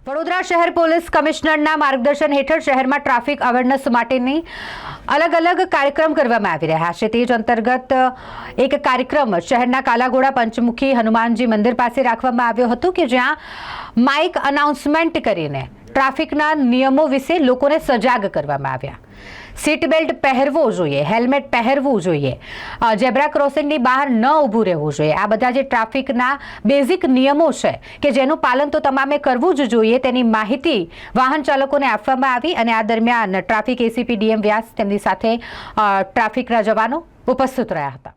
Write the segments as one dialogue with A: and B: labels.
A: વડોદરા શહેર પોલીસ કમિશનરના માર્ગદર્શન હેઠળ શહેરમાં ટ્રાફિક અવેરનેસ માટેની અલગ અલગ કાર્યક્રમ કરવામાં આવી રહ્યા છે। તે જ અંતર્ગત એક કાર્યક્રમ શહેરના કાલાઘોડા પંચમુખી હનુમાનજી મંદિર પાસે રાખવામાં આવ્યો હતો કે જ્યાં માઇક અનાઉન્સમેન્ટ કરીને ટ્રાફિકના નિયમો વિશે લોકોને સજાગ કરવામાં આવ્યા। सीट बेल्ट પહેરવો જોઈએ, હેલ્મેટ પહેરવું જોઈએ, ઝેબ્રા ક્રોસિંગની બહાર ન ઊભું રહેવું જોઈએ। આ બધા જે ટ્રાફિકના બેઝિક નિયમો છે કે જેનું પાલન તો તમામે કરવું જ જોઈએ તેની માહિતી વાહન ચાલકોને આપવામાં આવી અને આ દરમિયાન ટ્રાફિક એસીપી ડીએમ વ્યાસ તેમની સાથે ટ્રાફિકના જવાનો ઉપસ્થિત રહ્યા હતા।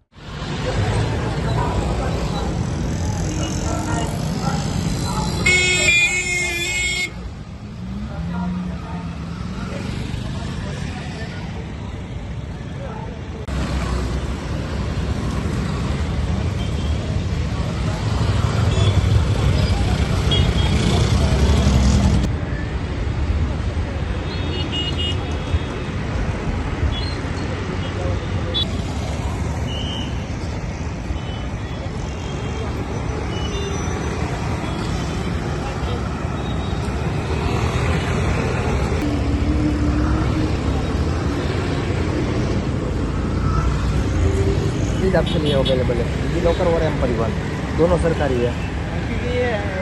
B: ऑप्शन ये अवेलेबल है, डिजी लॉकर और एम परिवहन दोनों सरकारी है।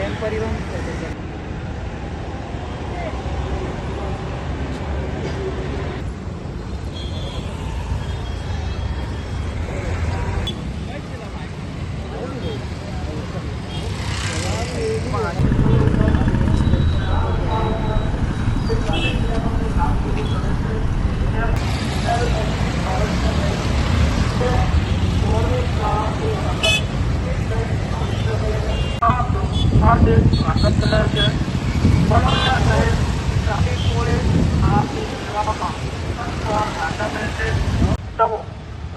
B: एम परिवहन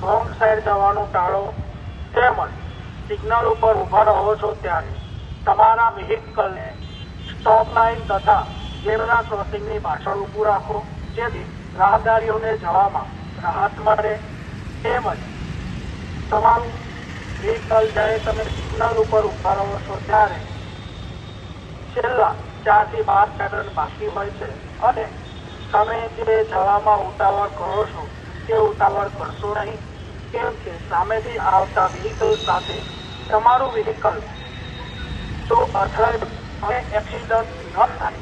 C: રોંગ સાઈડ જવાનું ટાળો તેમજ સિગ્નલ ઉપર ઉભા રહો છો ત્યારે તમારા વ્હીકલને સ્ટોપ લાઇન તથા ઝેબ્રા ક્રોસિંગની પાછળ ઊભું રાખો જેથી રાહદારીઓને જવામાં રાહત મળે। તેમજ તમારું વ્હીકલ જ્યારે તમે સિગ્નલ ઉપર ઉભા રહો છો ત્યારે છેલ્લા 4 થી 12 સેકન્ડ બાકી હોય છે અને તમે જે જવામાં ઉતાવળ કરો છો તે ઉતાવળ કરશો નહીં, કેમ કે સામેથી આવતા વ્હીકલ સાથે તમારું વ્હીકલ જો અથડાય અને એક્સિડન્ટ ન થાય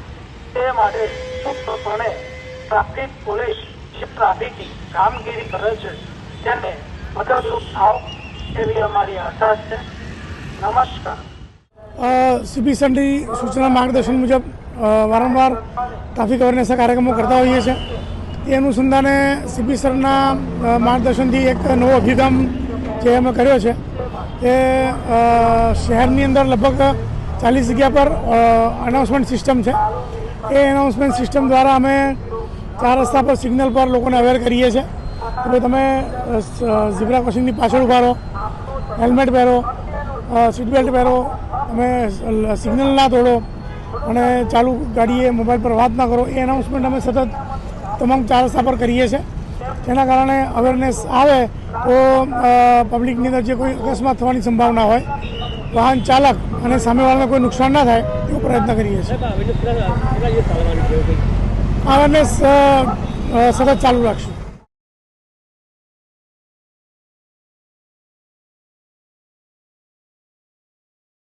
C: તે માટે ચોક્કસપણે ટ્રાફિક પોલીસ જે ટ્રાફિકની કામગીરી કરે છે તેને મદદરૂપ થાવ એવી અમારી આશા છે। નમસ્કાર।
D: સીપી સરની સૂચના માર્ગદર્શન મુજબ વારંવાર ટ્રાફિક અવેરનેસના કાર્યક્રમો કરતા હોઈએ છીએ। એ અનુસંધાને સીપી સરના માર્ગદર્શનથી એક નવો અભિગમ જે અમે કર્યો છે એ શહેરની અંદર લગભગ 40 જગ્યા પર અનાઉન્સમેન્ટ સિસ્ટમ છે। એ અનાઉન્સમેન્ટ સિસ્ટમ દ્વારા અમે 4 રસ્તા પર સિગ્નલ પર લોકોને અવેર કરીએ છીએ કે ભાઈ તમે ઝીબ્રા ક્રોસિંગની પાછળ ઊભા રહો, હેલ્મેટ પહેરો, સીટ બેલ્ટ પહેરો, તમે સિગ્નલ ના તોડો અને ચાલુ ગાડીએ મોબાઈલ પર વાત ના કરો। એ એનાઉન્સમેન્ટ અમે સતત તમામ 4 રસ્તા પર કરીએ છીએ, જેના કારણે અવેરનેસ આવે તો પબ્લિકની અંદર જે કોઈ અકસ્માત થવાની સંભાવના હોય, વાહન ચાલક અને સામેવાળાને કોઈ નુકસાન ના થાય એવો પ્રયત્ન કરીએ છીએ। અવેરનેસ સતત ચાલુ રાખશું।